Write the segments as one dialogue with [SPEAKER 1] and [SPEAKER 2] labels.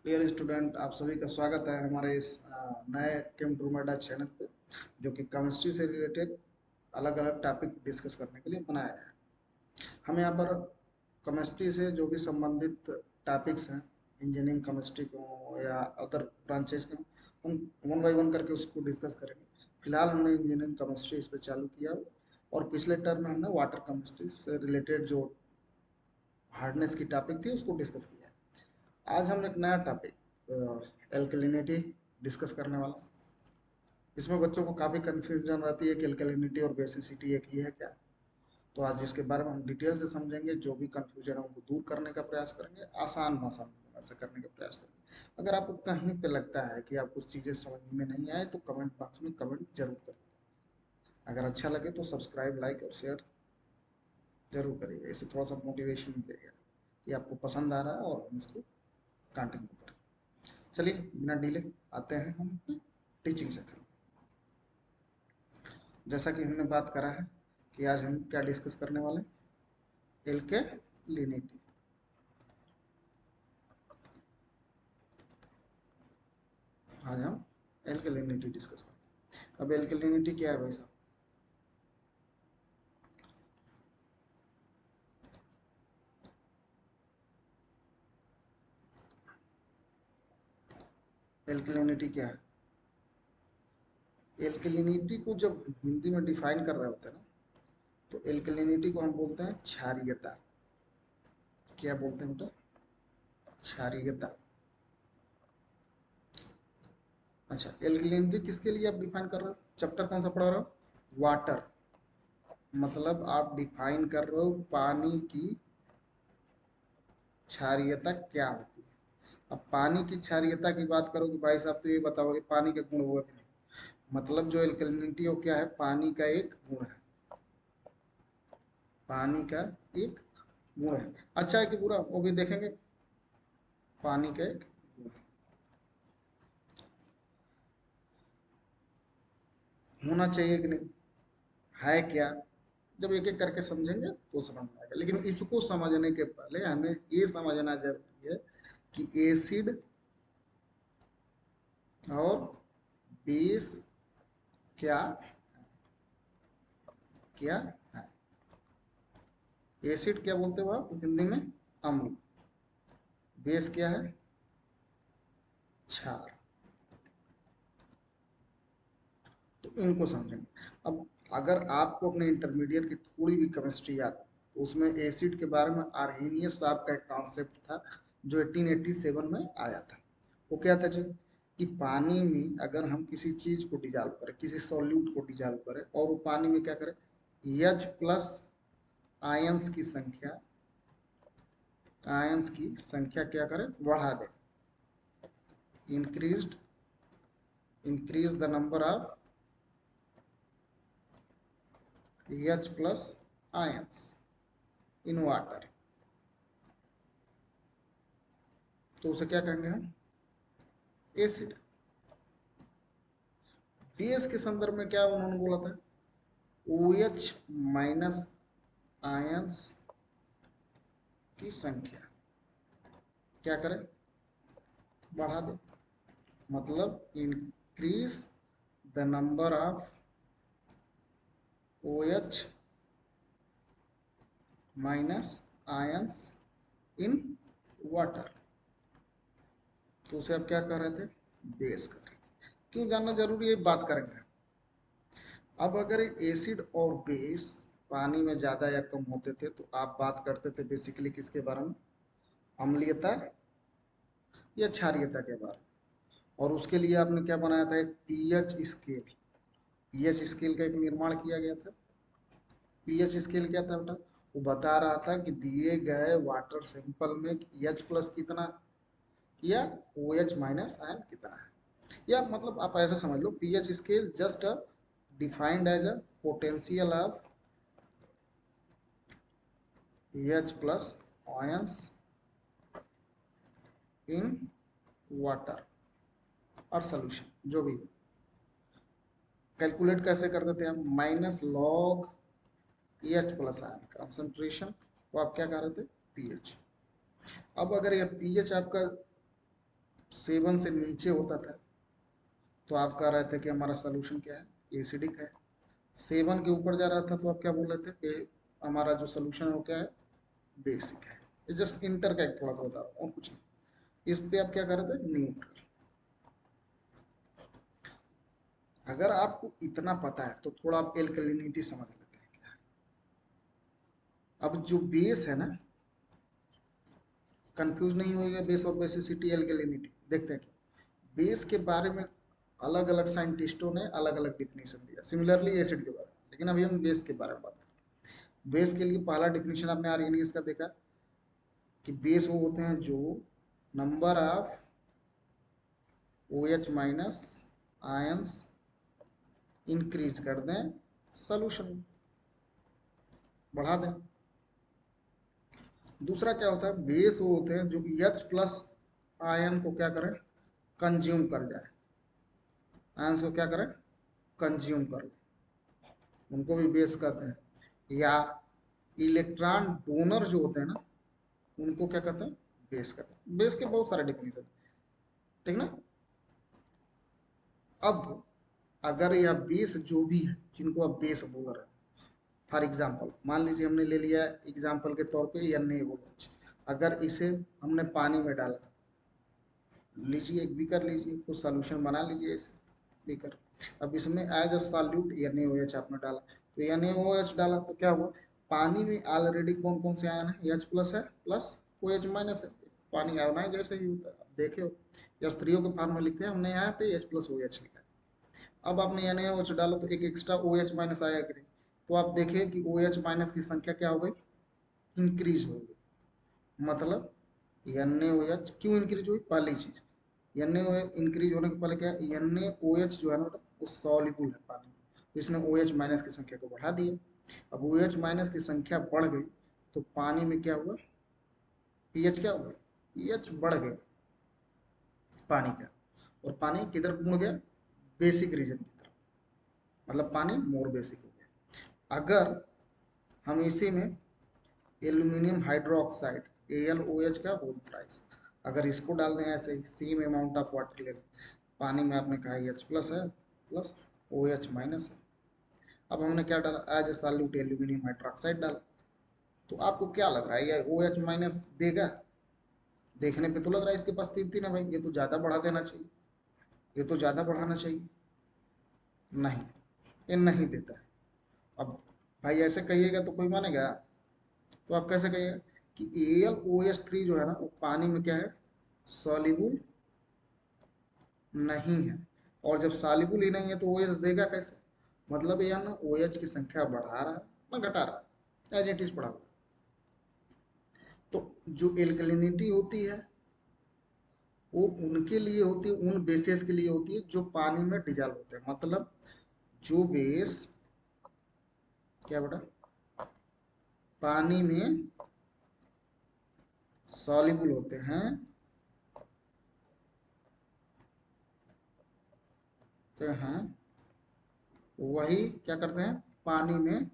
[SPEAKER 1] Dear student, आप सभी का स्वागत है हमारे इस नए केम टू मेडा चैनल पे, जो कि केमिस्ट्री से रिलेटेड अलग अलग टॉपिक डिस्कस करने के लिए बनाया गया है। हम यहाँ पर केमिस्ट्री से जो भी संबंधित टॉपिक्स हैं, इंजीनियरिंग केमिस्ट्री को या अदर ब्रांचेज को, हम वन बाई वन करके उसको डिस्कस करेंगे। फिलहाल हमने इंजीनियरिंग केमिस्ट्री इस पर चालू किया और पिछले टर्म में हमने वाटर केमिस्ट्री से रिलेटेड जो हार्डनेस की टॉपिक थी उसको डिस्कस किया। आज हम एक नया टॉपिक एल्कलिनिटी डिस्कस करने वाला हूं। इसमें बच्चों को काफ़ी कन्फ्यूजन रहती है कि एल्कलिनिटी और बेसिसिटी एक ही है क्या। तो आज इसके बारे में हम डिटेल से समझेंगे, जो भी कन्फ्यूजन है उनको दूर करने का प्रयास करेंगे, आसान भाषा में ऐसा करने का प्रयास करेंगे। अगर आपको कहीं पे लगता है कि आप कुछ चीज़ें समझ में नहीं आए तो कमेंट बॉक्स में कमेंट जरूर करें। अगर अच्छा लगे तो सब्सक्राइब, लाइक और शेयर जरूर करिएगा। इससे थोड़ा सा मोटिवेशन मिलेगा कि आपको पसंद आ रहा है और हम इसको कंटिन्यू करें। चलिए बिना डिले आते हैं हम टीचिंग सेक्शन। जैसा कि हमने बात करा है कि आज हम क्या डिस्कस करने वाले हैं, एल्केलिनिटी। आज हम एल्केलिनिटी डिस्कस करें। अब एल्केलिनिटी क्या है भाई साहब? एल्केलिनिटी क्या है? एल्केलिनिटी को जब हिंदी में डिफाइन कर रहे होते हैं ना, तो एल्केलिनिटी को हम बोलते हैं क्षारीयता। क्या बोलते हैं बेटा? क्षारीयता। अच्छा, एल्केलिनिटी किसके लिए आप डिफाइन कर रहे हो? चैप्टर कौन सा पढ़ा रहे हो? वाटर। मतलब आप डिफाइन कर रहे हो पानी की क्षारीयता क्या होती है। अब पानी की क्षारीयता की बात करो कि भाई साहब तो ये बताओ कि पानी का गुण हुआ कि नहीं। मतलब जो एल्कलिनिटी हो क्या है? पानी का एक गुण है। पानी का एक गुण है। अच्छा है कि बुरा, वो भी देखेंगे। पानी का एक गुण होना चाहिए कि नहीं, है क्या? जब एक एक करके समझेंगे तो समझ में आएगा। लेकिन इसको समझने के पहले हमें ये समझना जरूरी है कि एसिड और बेस क्या क्या है। एसिड क्या बोलते हो आप हिंदी में? अम्ल। बेस क्या है? क्षार। तो इनको समझेंगे। अब अगर आपको अपने इंटरमीडिएट की थोड़ी भी केमिस्ट्री याद है, तो उसमें एसिड के बारे में आर्हेनियस साहब का एक कॉन्सेप्ट था जो 1887 में आया था। वो क्या था जी? कि पानी में अगर हम किसी चीज को डिजॉल्व करें, किसी सॉल्यूट को डिजॉल्व करें और वो पानी में क्या करें, H प्लस आयंस की संख्या, क्या करें, बढ़ा दें। Increase the number of H plus ions in water, तो उसे क्या कहेंगे हम? एसिड। बेस के संदर्भ में क्या उन्होंने बोला था? OH माइनस आयंस की संख्या क्या करें, बढ़ा दे। मतलब increase the number of OH minus ions in water. तो उसे अब क्या कह रहे थे? बेस कर रहे थे। क्यों जानना जरूरी है, बात करेंगे। अब अगर एसिड और बेस पानी में ज्यादा या कम होते थे तो आप बात करते थे बेसिकली किसके बारे में? अम्लीयता या क्षारीयता के बारे में। और उसके लिए आपने क्या बनाया था? एक पीएच स्केल। पीएच स्केल का एक निर्माण किया गया था। पीएच स्केल क्या था बेटा? वो बता रहा था कि दिए गए वाटर सैंपल में एच प्लस कितना या ओ एच माइनस आयन कितना है। या मतलब आप ऐसा समझ लो, pH scale just defined as a potential of H plus ions in water और सोल्यूशन जो भी है। कैलकुलेट कैसे करते थे हम? Minus log H plus ion concentration को आप क्या कर रहे थे? पीएच। अब अगर ये पीएच आपका 7 से नीचे होता था तो आप कह रहे थे कि हमारा सोल्यूशन क्या है, एसिडिक है। 7 के ऊपर जा रहा था तो आप क्या बोल रहे थे कि हमारा जो सोल्यूशन है वो क्या है, बेसिक है। ये जस्ट इंटर का एक थोड़ा सा बता रहा हूँ और कुछ नहीं। इस पे आप क्या कर रहे थे, न्यूट्रल। अगर आपको इतना पता है तो थोड़ा आप एल्कलिनिटी समझ लेते हैं क्या। अब जो बेस है ना, कंफ्यूज नहीं होगा बेस और बेसिसिटी एल्कलिनिटी। देखते हैं कि बेस के बारे में अलग अलग साइंटिस्टों ने अलग अलग डिफिनेशन दिया, सिमिलरली एसिड के बारे में। लेकिन अभी हम बेस के बारे में बात करें। बेस के लिए पहला डिफिनेशन आपने आर्गेनियस का देखा कि बेस वो होते हैं जो number of OH minus ions increase कर दें, सोल्यूशन बढ़ा दें। दूसरा क्या होता है, बेस वो होते हैं जो H प्लस आयन को क्या करें, कंज्यूम कर जाए, आयंस को क्या करें, कंज्यूम कर ले, उनको भी बेस कहते हैं। या इलेक्ट्रॉन डोनर जो होते हैं ना, उनको क्या कहते हैं, बेस कहते हैं। बेस के बहुत सारे डिफिनेशन, ठीक ना। अब अगर यह बेस जो भी है जिनको आप बेस बोल रहे हैं, फॉर एग्जाम्पल मान लीजिए हमने ले लिया एग्जाम्पल के तौर पे NaOH। अगर इसे हमने पानी में डाला, लीजिए एक बीकर लीजिए, कुछ सोल्यूशन बना लीजिए इसे बीकर। अब इसमें एज अ सॉल्यूट NaOH आपने डाला, तो NaOH डाला तो क्या हुआ, पानी में ऑलरेडी कौन कौन से आयन है, H प्लस है प्लस OH माइनस है। पानी आयोनाइज जैसे ही होता है, आप देखे हो या स्त्रियों के फॉर्म में लिखते हैं, हमने यहाँ पे H प्लस OH लिखा है। अब आपने NaOH डाला तो एक एक्स्ट्रा OH माइनस आया कि नहीं, तो आप देखिए कि OH माइनस की संख्या क्या हो गई, इंक्रीज हो गई। मतलब NaOH क्यों इंक्रीज हुई, पहली चीज NaOH इंक्रीज होने के पहले क्या, NaOH जो है ना वो सॉल्युबल है पानी में, तो इसने OH माइनस की संख्या को बढ़ा दिया। अब OH माइनस की संख्या बढ़ गई तो पानी में क्या हुआ, पीएच क्या हुआ, पीएच बढ़ गया पानी का, और पानी किधर मुड़ गया, बेसिक रीजन की तरफ, मतलब पानी मोर बेसिक हो गया। अगर हम इसी में एल्यूमिनियम हाइड्रोक्साइड AlOH का होल थ्राइस, अगर इसको डाल दें ऐसे ही सेम अमाउंट ऑफ वाटर ले लें, पानी में आपने कहा H प्लस है प्लस OH माइनस है। अब हमने क्या डाला, as a solute aluminium hydroxide डाला, तो आपको क्या लग रहा है, ये OH माइनस देगा, देखने पे तो लग रहा है इसके पास 3 3 है भाई, ये तो ज़्यादा बढ़ा देना चाहिए, ये तो ज़्यादा बढ़ाना चाहिए। नहीं, ये नहीं देता है। अब भाई ऐसे कहिएगा तो कोई मानेगा, तो आप कैसे कहिएगा कि AlOH3 जो है ना वो पानी में क्या है, सॉल्युबल नहीं है। और जब सॉल्युबल ही नहीं है तो OH देगा कैसे, मतलब यह ना OH की संख्या बढ़ा रहा है ना घटा रहा है, एज इट इज पड़ा हुआ। तो जो एल्कलिनिटी होती है वो उनके लिए होती है, उन बेसेस के लिए होती है जो पानी में डिजॉल्व होते हैं। मतलब जो बेस क्या बेटा, पानी में सॉल्युबल होते हैं, तो हैं वही क्या करते हैं, पानी में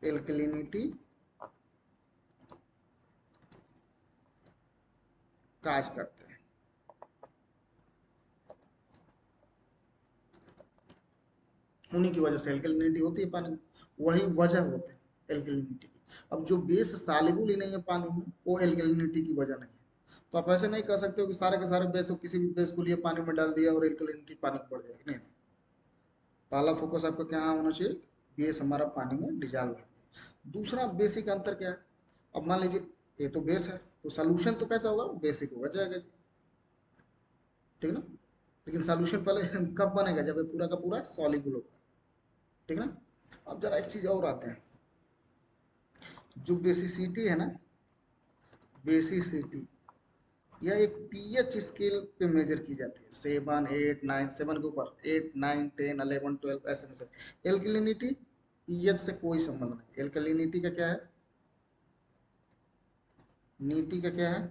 [SPEAKER 1] एल्कलिनिटी काज करते हैं। उन्हीं की वजह से एल्कलिनिटी होती है पानी में, वही वजह होती है एल्कलिनिटी की। अब जो बेस सॉल्युबल ही नहीं है पानी में, वो एल्कलिनिटी की वजह नहीं है। तो आप ऐसे नहीं कह सकते हो कि सारे के सारे बेस को, किसी भी बेस को लिए पानी में डाल दिया और एल्कलिनिटी पानी की बढ़ जाएगी, नहीं। पहला फोकस आपका क्या होना चाहिए, बेस हमारा पानी में डिजॉल्व है। दूसरा बेसिक अंतर क्या है, अब मान लीजिए ये तो बेस है, तो सोल्यूशन तो कैसा होगा, बेसिक होगा जाएगा, ठीक ना। लेकिन सॉल्यूशन पहले कब बनेगा, जब ये पूरा का पूरा सॉल्युबल होगा, ठीक ना। अब जरा एक चीज और आते हैं, जो बेसिसिटी है ना, बेसिसिटी यह एक पीएच स्केल पे मेजर की जाती है। 7 8 9, 7 के ऊपर 8 9 10 11 12 ऐसे में। एल्कलिनिटी पीएच से कोई संबंध नहीं, एल्कलिनिटी का क्या है, नीति का क्या है,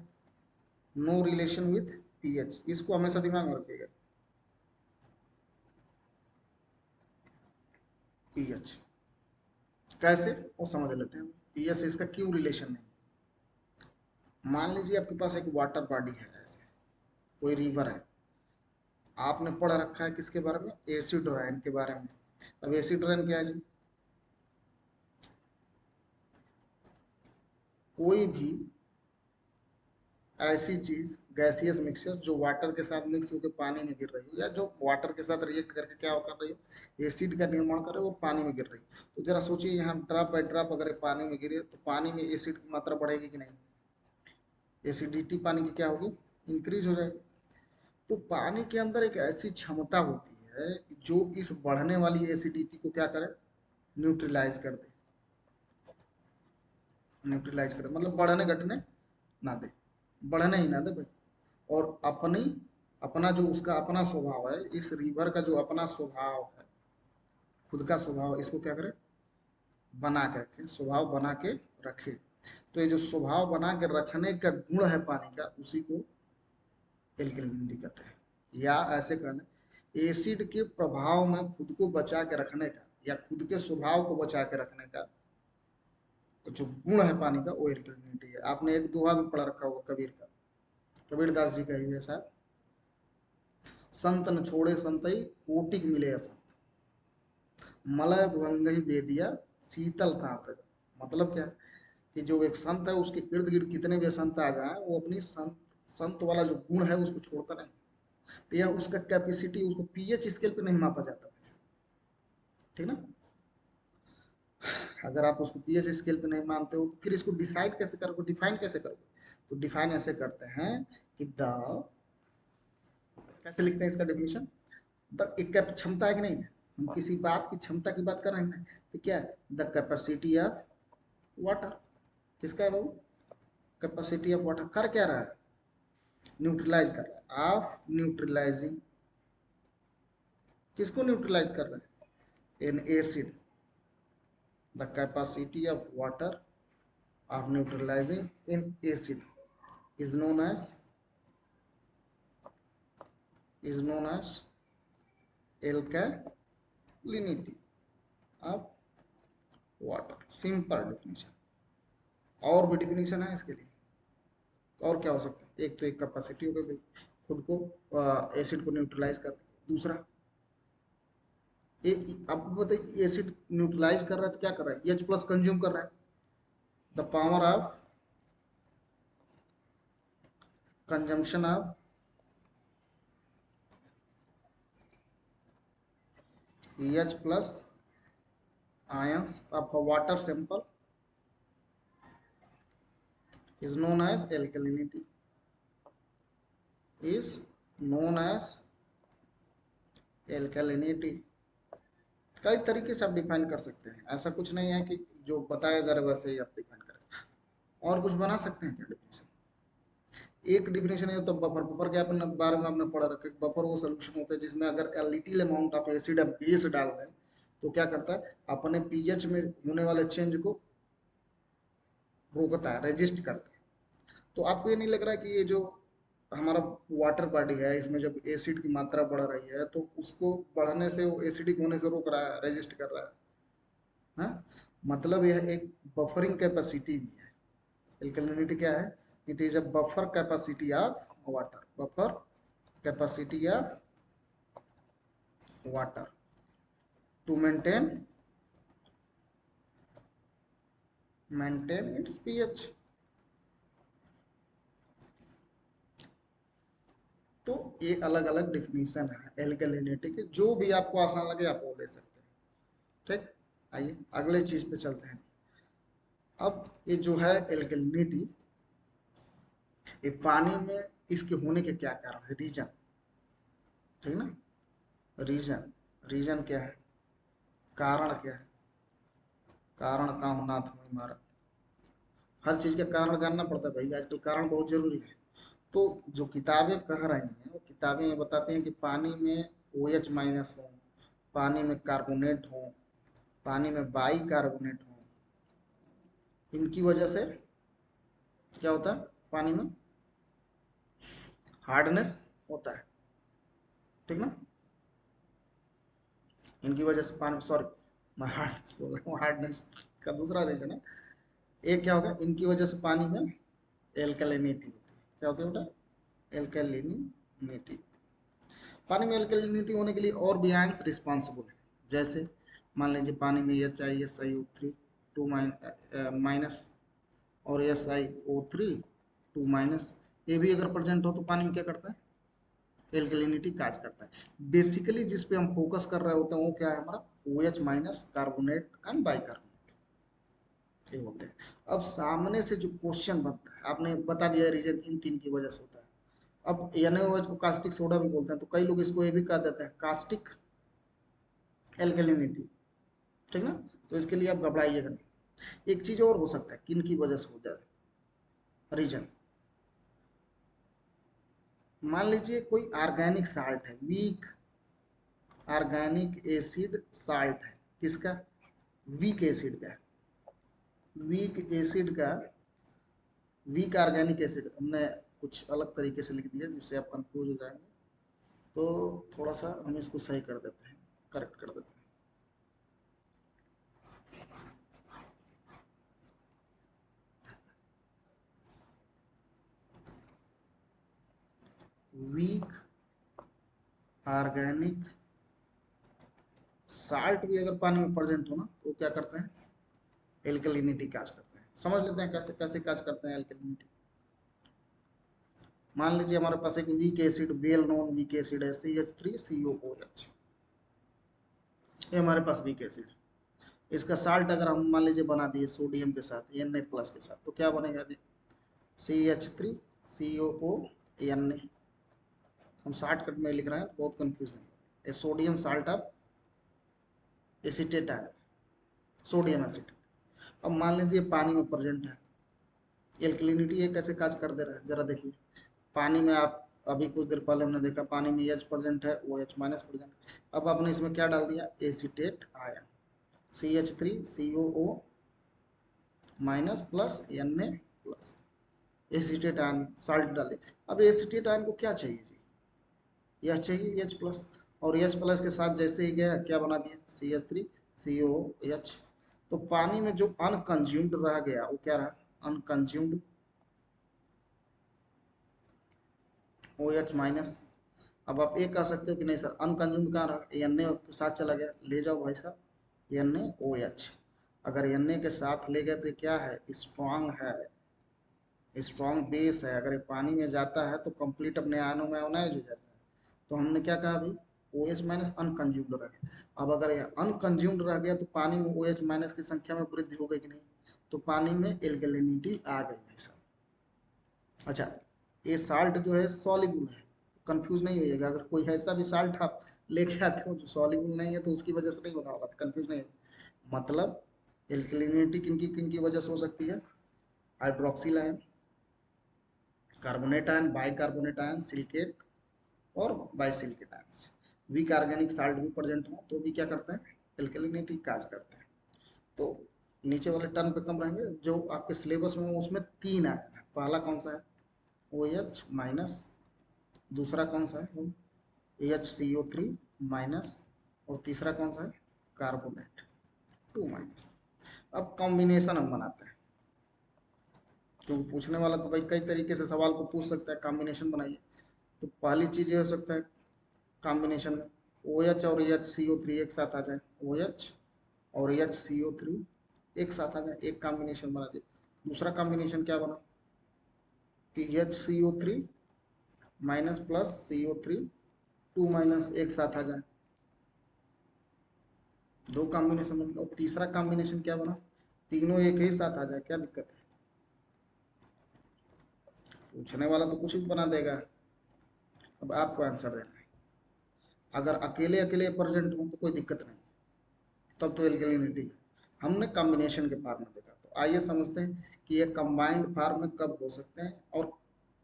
[SPEAKER 1] नो रिलेशन विथ पीएच, इसको हमेशा दिमाग में रखिएगा। पीएच कैसे वो समझ लेते हैं, पीएच से इसका क्यों रिलेशन नहीं। मान लीजिए आपके पास एक वाटर बॉडी है, ऐसे कोई रिवर है, आपने पढ़ रखा है किसके बारे में, एसिड रेन के बारे में। अब एसिड रेन क्या है जी, कोई भी ऐसी चीज गैसियस मिक्सचर जो वाटर के साथ मिक्स होकर पानी में गिर रही हो, या जो वाटर के साथ रिएक्ट करके क्या कर रही हो, एसिड का निर्माण कर रही हो और पानी में गिर रही हो। तो जरा सोचिए, यहाँ ड्रॉप बाय ड्रॉप अगर ये पानी में गिरे तो पानी में एसिड की मात्रा बढ़ेगी कि नहीं, एसिडिटी पानी की क्या होगी, इंक्रीज हो जाएगी। तो पानी के अंदर एक ऐसी क्षमता होती है जो इस बढ़ने वाली एसिडिटी को क्या करे, न्यूट्रलाइज कर दे। न्यूट्रलाइज कर दे मतलब बढ़ने घटने ना दे, बढ़ने ही ना दे भाई। और अपनी अपना जो उसका अपना स्वभाव है, इस रिवर का जो अपना स्वभाव है, खुद का स्वभाव, इसको क्या करे, बना के रखे, स्वभाव बना के रखे। तो ये जो स्वभाव बना के रखने का गुण है पानी का, उसी को एल्कलिनिटी कहते हैं। या ऐसे कहना, एसिड के प्रभाव में खुद को बचा के रखने का या खुद के स्वभाव को बचा के रखने का जो गुण है पानी का, वो एल्कलिनिटी है। आपने एक दोहा भी पढ़ रखा होगा कबीर का, कबीर दास जी का ही है शायद, संत न छोड़े संतई कोटिक मिले असंत, मलय भुंगही वेदिया शीतल तात। मतलब क्या है कि जो एक संत है उसके इर्द गिर्द कितने भी संत आ जाए, वो अपनी संत संत वाला जो गुण है उसको छोड़ता नहीं। तो यह उसका कैपेसिटी, उसको पीएच स्केल पे नहीं मापा जाता, ठीक ना। अगर आप उसको पीएच स्केल पे नहीं मानते हो तो फिर इसको डिसाइड कैसे करोगे, डिफाइन कैसे करोगे। तो डिफाइन ऐसे करते हैं कि द, कैसे लिखते हैं इसका डेफिनेशन, द एक क्षमता है कि नहीं है, हम किसी बात की क्षमता की बात कर रहे हैं, तो क्या है, द कैपेसिटी ऑफ वाटर। किसका है बाबू, कैपेसिटी ऑफ वाटर। कर क्या रहा है, न्यूट्रलाइज कर रहा है, ऑफ न्यूट्रलाइजिंग, किसको न्यूट्रलाइज कर रहा है, N acid. The capacity of water of neutralizing in acid is known as alkalinity of water। Simple definition. और भी डेफिनेशन है इसके लिए, और क्या हो सकता है, एक तो एक कैपेसिटी हो गई खुद को एसिड को न्यूट्रलाइज कर, दूसरा आपको बताइए एसिड न्यूट्रलाइज कर रहा है तो क्या कर रहा है, एच प्लस कंज्यूम कर रहा है, the power of consumption of H plus ions of a water sample is known as alkalinity, is known as alkalinity। कई तरीके से आप डिफाइन कर सकते हैं, ऐसा कुछ नहीं है कि जो बताया जा रहा है वैसे ही आप डिफाइन करें। और कुछ बना सकते हैं क्या डिफिनेशन, एक डिफिनेशन है तो बफर, बफर के अपने बारे में आपने पढ़ा रखा है, बफर वो सोल्यूशन होता है जिसमें अगर लिटिल अमाउंट ऑफ एसिड या बेस डाल दें तो क्या करता है, अपने पीएच में होने वाले चेंज को रोकता है, रेजिस्ट करता है। तो आपको ये नहीं लग रहा है कि ये जो हमारा वाटर बॉडी है, इसमें जब एसिड की मात्रा बढ़ रही है तो उसको बढ़ने से, वो एसिडिक होने से रोक रहा है, रेजिस्ट कर रहा है, हाँ? मतलब यह एक बफरिंग कैपेसिटी भी है। एल्कलिनिटी क्या है, it is a buffer capacity of water, buffer capacity of water to maintain its pH. तो ये अलग अलग डिफिनीशन है एल्कलिनिटी के, जो भी आपको आसान लगे आप वो ले सकते हैं, ठीक। आइए अगले चीज पे चलते हैं। अब ये जो है एल्कलिनिटी, ये पानी में इसके होने के क्या कारण है, रीजन, ठीक ना। रीजन, रीजन क्या है, कारण क्या है, कारण का होना था हमारा, हर चीज का कारण जानना पड़ता है भाई, आजकल कारण बहुत जरूरी है। तो जो किताबें कह रही हैं वो किताबें ये बताती हैं कि पानी में OH माइनस हो, पानी में कार्बोनेट हो, पानी में बाई कार्बोनेट हो, इनकी वजह से क्या होता है, पानी में हार्डनेस होता है, ठीक ना। इनकी वजह से पानी, सॉरी मैं हार्डनेस बोल रहा हूँ, हार्डनेस का दूसरा रीजन है। एक क्या होगा, इनकी वजह से पानी में एल्कलिनिटी होती है। क्या होती है बेटा? एल्कलिनिटी। पानी में एल्कलिनिटी होने के लिए और भी आयंस रिस्पॉन्सिबल है। जैसे मान लीजिए पानी में HISiO3 टू माइनस और SiO3 टू माइनस, ये भी अगर प्रेजेंट हो तो पानी में क्या करता है? एल्कलिनिटी काज करता है। बेसिकली जिस पे हम फोकस कर रहे होते हैं वो क्या है हमारा? OH minus, carbonate and bicarbonate, ये होते हैं। अब सामने से जो क्वेश्चन बनता है, आपने बता दिया रीजन इन तीन की वजह से होता है। अब NaOH को कास्टिक सोडा भी बोलते हैं, तो कई लोग इसको ये भी कह देते हैं कास्टिक एल्कलिनिटी, ठीक ना? तो इसके लिए आप घबराइएगा नहीं। एक चीज और हो सकता है, किन की वजह से हो जाए रीजन। मान लीजिए कोई ऑर्गेनिक साल्ट है, वीक ऑर्गेनिक एसिड साल्ट है, किसका? वीक एसिड का। वीक एसिड का, वीक ऑर्गेनिक एसिड हमने कुछ अलग तरीके से लिख दिया जिससे आप कंफ्यूज हो जाएंगे, तो थोड़ा सा हम इसको सही कर देते हैं, करेक्ट कर देते हैं। वीक ऑर्गेनिक साल्ट भी अगर पानी में प्रेजेंट हो ना तो क्या करते हैं? एल्कलिनिटी काज करते हैं। समझ लेते हैं कैसे कैसे काज करते हैं एल्कलिनिटी। मान लीजिए हमारे पास एक weak acid, well known weak acid है CH3COOH, ये हमारे पास वीक एसिड। इसका साल्ट अगर हम मान लीजिए बना दिए सोडियम के साथ, Na+ के साथ, तो क्या बनेगा? CH3COO Na। हम शॉर्टकट में लिख रहे हैं, बहुत कंफ्यूज नहीं। ये सोडियम साल्ट ऑफ एसिटेट है, सोडियम एसिड। अब मान लीजिए पानी में प्रेजेंट है, एल्कलिनिटी ये कैसे काज कर दे रहा है जरा देखिए। पानी में आप अभी कुछ देर पहले हमने देखा पानी में H प्रेजेंट है, OH- प्रेजेंट। अब आपने इसमें क्या डाल दिया? Acetate ion, CH3COO- plus Na+, acetate ion salt डाल दिया। अब एसिटेट आयन को क्या चाहिए जी? यह चाहिए H+, और H+ के साथ जैसे ही गया क्या बना दिया? CH3COOH। तो पानी में जो अनकंज्यूम्ड रह गया वो क्या रहा? अनकंज्यूम्ड OH-। अब आप ये कह सकते हो कि नहीं सर अनकंज्यूम्ड कहाँ रहा? Na के साथ चला गया, ले जाओ भाई साहब NaOH। अगर Na के साथ ले गए तो क्या है? स्ट्रांग है, स्ट्रॉन्ग बेस है। अगर ये पानी में जाता है तो कंप्लीट अपने आयनों में आयोनाइज हो जाता है। तो हमने क्या कहा अभी? OH- अनकंज्यूम्ड रह गया। अब अगर ये अनकंज्यूम्ड रह गया तो पानी में OH- की संख्या में वृद्धि हो गई कि नहीं? तो पानी में एल्कलिनिटी आ गई भाई साहब। अच्छा, ये साल्ट जो है सॉल्युबल है, कंफ्यूज नहीं होइएगा। अगर कोई ऐसा भी साल्ट आप लेके आते हो जो सॉल्युबल नहीं है तो उसकी वजह से नहीं होना होगा, कंफ्यूज नहीं होगा। मतलब एल्कलिनिटी किन की वजह से हो सकती है? Hydroxyl ion, carbonate ion, bicarbonate ion, silicate और बाइसिलिकेट आयन। वीक ऑर्गेनिक साल्ट भी प्रेजेंट हो तो भी क्या करते हैं? एल्कलिनिटी काज करते हैं। तो नीचे वाले टर्म पे कम रहेंगे। जो आपके सिलेबस में हो उसमें 3 आयन है। पहला कौन सा है? OH-, दूसरा कौन सा है? HCO3-, और तीसरा कौन सा है? कार्बोनेट 2-। अब कॉम्बिनेशन हम बनाते हैं, क्योंकि पूछने वाला तो भाई कई तरीके से सवाल को पूछ सकता है, कॉम्बिनेशन बनाइए। तो पहली चीज ये हो सकता है कॉम्बिनेशन में OH और HCO3 एक साथ आ जाए, OH और HCO3 एक साथ आ जाए, एक कॉम्बिनेशन बना दिए। दूसरा कॉम्बिनेशन क्या बना कि HCO3- प्लस CO3 2- एक साथ आ जाए, दो कॉम्बिनेशन बन। और तीसरा कॉम्बिनेशन क्या बना? तीनों एक ही साथ आ जाए, क्या दिक्कत है? पूछने वाला तो कुछ भी बना देगा, अब आपको आंसर देना है। अगर अकेले अकेले प्रेजेंट हो तो कोई दिक्कत नहीं, तब तो एल्कलिनिटी है। हमने कॉम्बिनेशन के फार्म में देखा, तो आइए समझते हैं कि ये कंबाइंड फार्म में कब हो सकते हैं और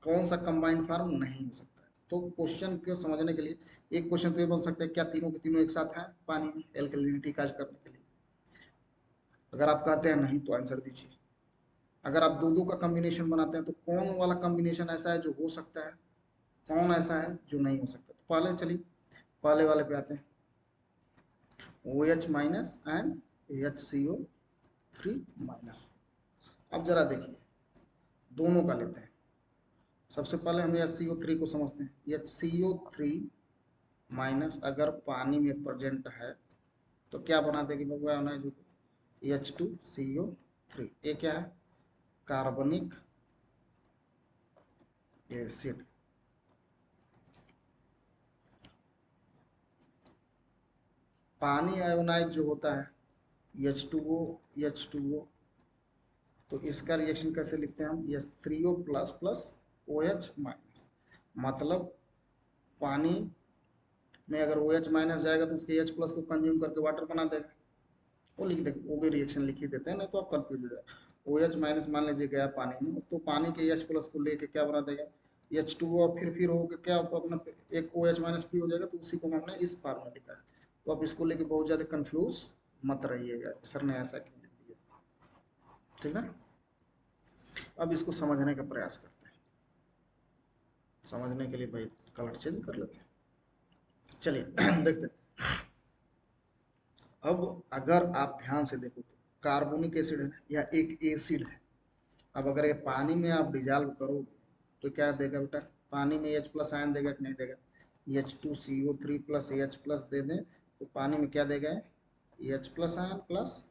[SPEAKER 1] कौन सा कंबाइंड फार्म नहीं हो सकता है। तो क्वेश्चन को समझने के लिए एक क्वेश्चन तो ये बन सकता है, क्या तीनों के तीनों एक साथ हैं पानी में एल्कलिनिटी काज करने के लिए? अगर आप कहते हैं नहीं तो आंसर दीजिए। अगर आप दो दो का कॉम्बिनेशन बनाते हैं तो कौन वाला कॉम्बिनेशन ऐसा है जो हो सकता है, कौन ऐसा है जो नहीं हो सकता? तो पहले चलिए पहले वाले पे आते हैं, OH- एंड HCO3-। अब जरा देखिए, दोनों का लेते हैं। सबसे पहले हम HCO3 को समझते हैं। HCO3 माइनस अगर पानी में प्रेजेंट है तो क्या बना देगी भगवान है जो H2CO3। ये क्या है? कार्बनिक एसिड। पानी आयोनाइज जो होता है H2O H2O, तो इसका रिएक्शन कैसे लिखते हैं हम? H3O plus plus OH minus. मतलब पानी में अगर OH माइनस जाएगा तो उसके H प्लस को कंज्यूम करके वाटर बना देगा, वो लिख देंगे, वो भी रिएक्शन लिख ही देते हैं, नहीं तो आप कंफ्यूज हो जाए। OH माइनस मान लीजिए गया पानी में, तो पानी के H प्लस को लेके क्या बना देगा? H2O, और फिर होकर क्या अपना एक OH माइनस फ्री हो जाएगा, तो उसी को हमने इस फॉर्म में लिखा है। तो आप इसको लेके बहुत ज़्यादा कंफ्यूज मत रहिएगा, सर ने ऐसा क्यों लिख दिया, ठीक है। अब इसको समझने का प्रयास करते हैं। समझने के लिए भाई कलर चेंज कर लेते हैं, चलिए देखते हैं। अब अगर आप ध्यान से देखो तो कार्बोनिक एसिड है या एक एसिड है। अब अगर ये पानी में आप डिजॉल्व करो तो क्या देगा बेटा? पानी में H प्लस आयन देगा कि नहीं देगा? H2CO3 प्लस H प्लस दे दें तो पानी में क्या देगा? H plus ion plus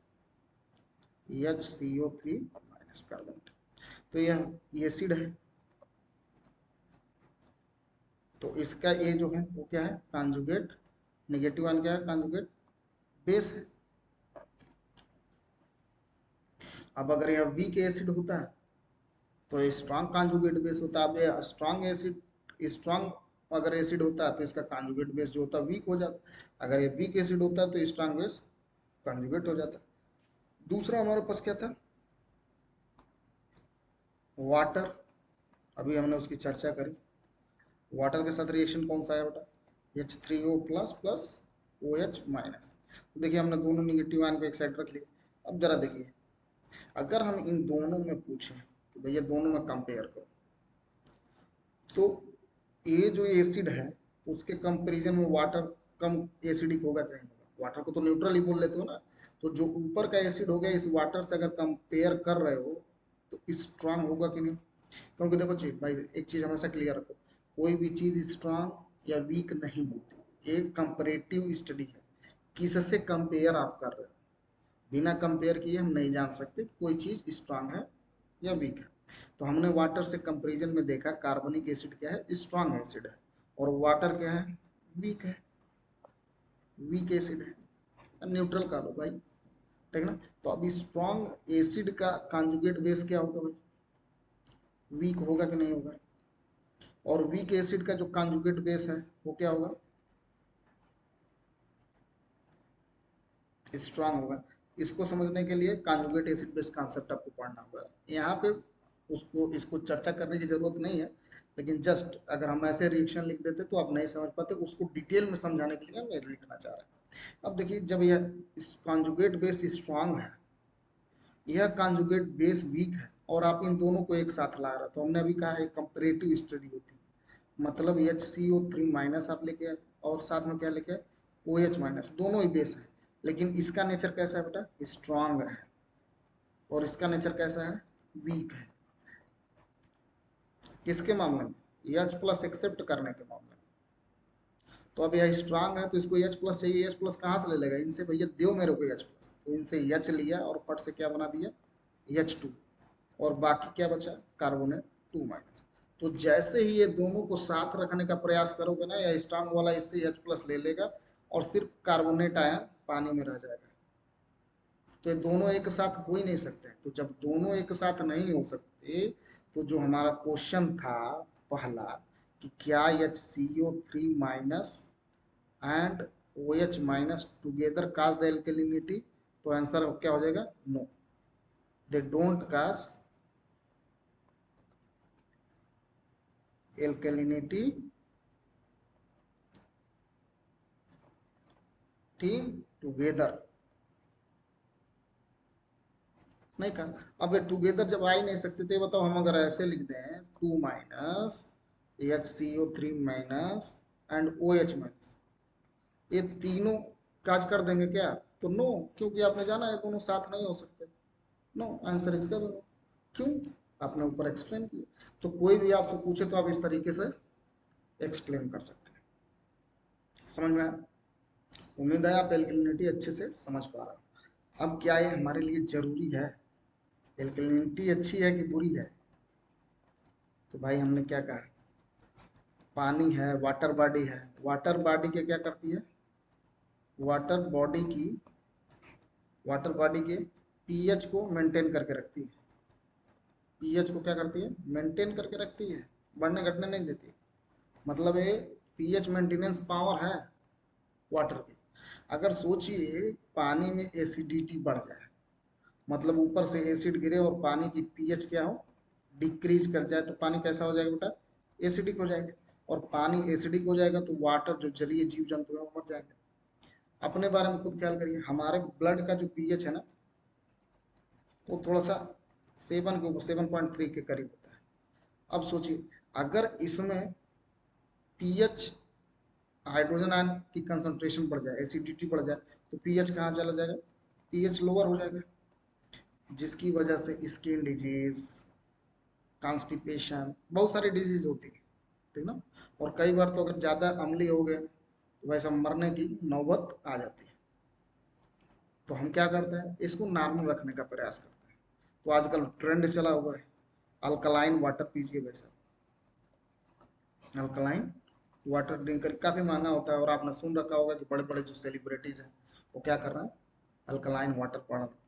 [SPEAKER 1] HCO3 minus carbon. तो यह एसिड है, तो इसका ये जो है वो क्या है? कॉन्जुगेट नेगेटिव आयन, क्या है? कॉन्जुगेट बेस है। अब अगर यह वीक एसिड होता है तो स्ट्रॉन्ग कॉन्जुगेट बेस होता है। अब ये स्ट्रॉन्ग एसिड, स्ट्रॉन्ग अगर एसिड होता है तो इसका कॉन्जुगेट बेस जो होता है वीक हो जाता है। अगर ये वीक एसिड होता है तो स्ट्रॉन्ग बेस कॉन्जुगेट हो जाता है। दूसरा हमारे पास क्या था? वाटर। अभी हमने उसकी चर्चा करी। वाटर के साथ रिएक्शन कौन सा है बेटा? H3O plus plus OH minus. देखिए हमने दोनों निगेटिव आयन को एक साइड रख लिया। अब जरा देखिए, अगर हम इन दोनों में पूछें कि भैया दोनों में कंपेयर करो, तो ये जो एसिड है उसके कंपैरिजन में वाटर कम एसिडिक होगा कि नहीं होगा? वाटर को तो न्यूट्रल ही बोल लेते हो ना। तो जो ऊपर का एसिड हो गया इस वाटर से अगर कंपेयर कर रहे हो तो स्ट्रांग होगा कि नहीं? क्योंकि देखो जी भाई, एक चीज हमेशा क्लियर रखो, कोई भी चीज स्ट्रांग या वीक नहीं होती। एक कंपेरेटिव स्टडी है, किससे कंपेयर आप कर रहे हो। बिना कंपेयर किए हम नहीं जान सकते कि कोई चीज स्ट्रांग है या वीक है। तो हमने वाटर से कंपैरिजन में देखा कार्बनिक एसिड क्या है? स्ट्रांग एसिड है, और वाटर क्या है? वीक है, वीक एसिड है, न्यूट्रल का लो भाई, ठीक ना। तो अभी स्ट्रांग एसिड का कॉन्जुगेट बेस क्या होगा भाई? वीक होगा कि नहीं होगा? और वीक एसिड का जो कॉन्जुगेट बेस है वो क्या होगा? स्ट्रांग होगा। इसको समझने के लिए कॉन्जुगेट एसिड बेस कॉन्सेप्ट आपको पढ़ना होगा। यहाँ पे उसको इसको चर्चा करने की जरूरत नहीं है, लेकिन जस्ट अगर हम ऐसे रिएक्शन लिख देते तो आप नहीं समझ पाते। उसको डिटेल में समझाने के लिए मैं लिखना चाह रहा हूँ। अब देखिए, जब यह कॉन्जुगेट बेस स्ट्रांग है, यह कॉन्जुगेट बेस वीक है, और आप इन दोनों को एक साथ ला रहे हो, तो हमने अभी कहा है कंपैरेटिव स्टडी होती है। मतलब HCO3 माइनस आप लेके आए और साथ में क्या लेके आए? OH minus. दोनों ही बेस है, लेकिन इसका नेचर कैसा है बेटा? स्ट्रांग है, और इसका नेचर कैसा है? वीक है। किसके मामले में? H प्लस एक्सेप्ट करने के मामले में। तो अब यह स्ट्रांग है तो इसको H प्लस चाहिए। H प्लस कहाँ से ले लेगा? इनसे भैया दो मेरे को H प्लस, तो इनसे H लिया और पट से क्या बना दिया? H2, और बाकी क्या बचा? Carbonate 2 minus. तो जैसे ही ये दोनों को साथ रखने का प्रयास करोगे ना, या स्ट्रांग वाला इससे H प्लस ले लेगा और सिर्फ कार्बोनेट आयन पानी में रह जाएगा। तो ये दोनों एक साथ हो ही नहीं सकते। तो जब दोनों एक साथ नहीं हो सकते, तो जो हमारा क्वेश्चन था पहला कि क्या HCO3 minus and OH minus together cause the alkalinity, तो आंसर क्या हो जाएगा? No, they don't cause alkalinity together. नहीं कहा। अब ये टुगेदर जब आ ही नहीं सकते, तो ये बताओ हम अगर ऐसे लिख दें 2 minus HCO3 minus and OH minus, ये तीनों काज कर देंगे क्या? तो नो, क्योंकि आपने जाना है दोनों साथ नहीं हो सकते। नो, आंसर इसका दोनों। क्यों? आपने ऊपर एक्सप्लेन किया। तो कोई भी आपसे पूछे तो आप इस तरीके से एक्सप्लेन कर सकते हैं। समझ में आया? उम्मीद है आप एल्कलिनिटी अच्छे से समझ पा रहे हो। अब क्या ये हमारे लिए जरूरी है? एल्कलिनिटी अच्छी है कि बुरी है? तो भाई हमने क्या कहा, पानी है, वाटर बॉडी है। वाटर बॉडी के क्या करती है? वाटर बॉडी की वाटर बॉडी के पीएच को मेंटेन करके रखती है। पीएच को क्या करती है? मेंटेन करके रखती है, बढ़ने घटने नहीं देती। मतलब ये पीएच मेंटेनेंस पावर है वाटर की। अगर सोचिए पानी में एसिडिटी बढ़ जाए, मतलब ऊपर से एसिड गिरे और पानी की पीएच क्या हो, डिक्रीज कर जाए, तो पानी कैसा हो जाएगा बेटा? एसिडिक हो जाएगा। और पानी एसिडिक हो जाएगा तो वाटर जो जलीय जीव जंतु है वो मर जाएंगे। अपने बारे में खुद ख्याल करिए, हमारे ब्लड का जो पीएच है ना, वो थोड़ा सा 7.3 के करीब होता है। अब सोचिए अगर इसमें पीएच, हाइड्रोजन आयन की कंसंट्रेशन बढ़ जाए, एसिडिटी बढ़ जाए, तो पीएच कहाँ चला जाएगा? पीएच लोअर हो जाएगा, जिसकी वजह से स्किन डिजीज, कॉन्स्टिपेशन, बहुत सारी डिजीज होती है, ठीक ना। और कई बार तो अगर ज़्यादा अम्लीय हो गए तो वैसा मरने की नौबत आ जाती है। तो हम क्या करते हैं, इसको नॉर्मल रखने का प्रयास करते हैं। तो आजकल ट्रेंड चला हुआ है, अल्कलाइन वाटर पीजिए भाई साहब। अल्कलाइन वाटर ड्रिंकर काफ़ी महंगा होता है, और आपने सुन रखा होगा कि बड़े बड़े जो सेलिब्रिटीज हैं वो क्या कर रहे हैं, अल्कलाइन वाटर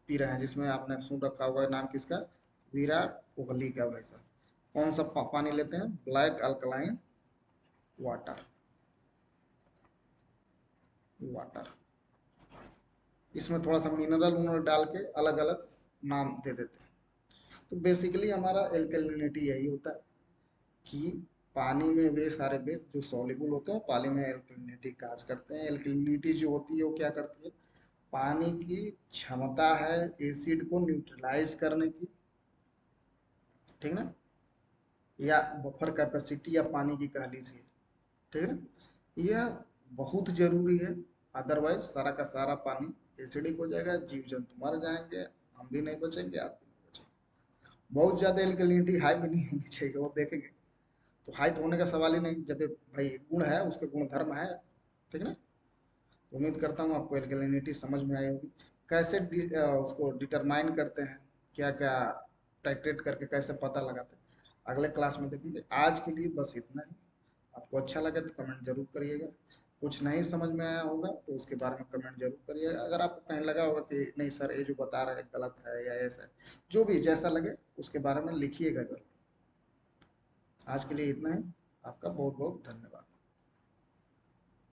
[SPEAKER 1] पी रहे हैं। जिसमें आपने सुन रखा होगा नाम किसका, विराट कोहली का भाई साहब। कौन सा पानी लेते हैं? Black alkaline water. वाटर इसमें थोड़ा सा मिनरल उनरल डाल के अलग अलग नाम दे देते हैं। तो बेसिकली हमारा एल्कलिनिटी यही होता है कि पानी में वे सारे बेस जो सॉल्युबल होते हैं पानी में एल्कलिनिटी काज करते हैं। एल्कलिनिटी जो होती है वो क्या करती है, पानी की क्षमता है एसिड को न्यूट्रलाइज करने की, ठीक ना, या बफर कैपेसिटी या पानी की कह लीजिए, ठीक है ना। यह बहुत जरूरी है, अदरवाइज सारा का सारा पानी एसिडिक हो जाएगा, जीव जंतु मर जाएंगे, हम भी नहीं बचेंगे, आप भी नहीं बचेंगे। बहुत ज्यादा एल्कलिनिटी हाई भी नहीं होनी चाहिए, वो देखेंगे। तो हाई तो होने का सवाल ही नहीं, जब भाई गुण है, उसके गुण धर्म है, ठीक ना। उम्मीद करता हूँ आपको एल्कलिनिटी समझ में आई होगी। कैसे उसको डिटरमाइन करते हैं, क्या क्या टाइट्रेट करके कैसे पता लगाते हैं, अगले क्लास में देखेंगे। आज के लिए बस इतना ही। आपको अच्छा लगे तो कमेंट जरूर करिएगा। कुछ नहीं समझ में आया होगा तो उसके बारे में कमेंट जरूर करिएगा। अगर आपको कहीं लगा होगा कि नहीं सर ये जो बता रहे हैं गलत है या ऐसा है, जो भी जैसा लगे उसके बारे में लिखिएगा जरूर। आज के लिए इतना ही। आपका बहुत बहुत धन्यवाद।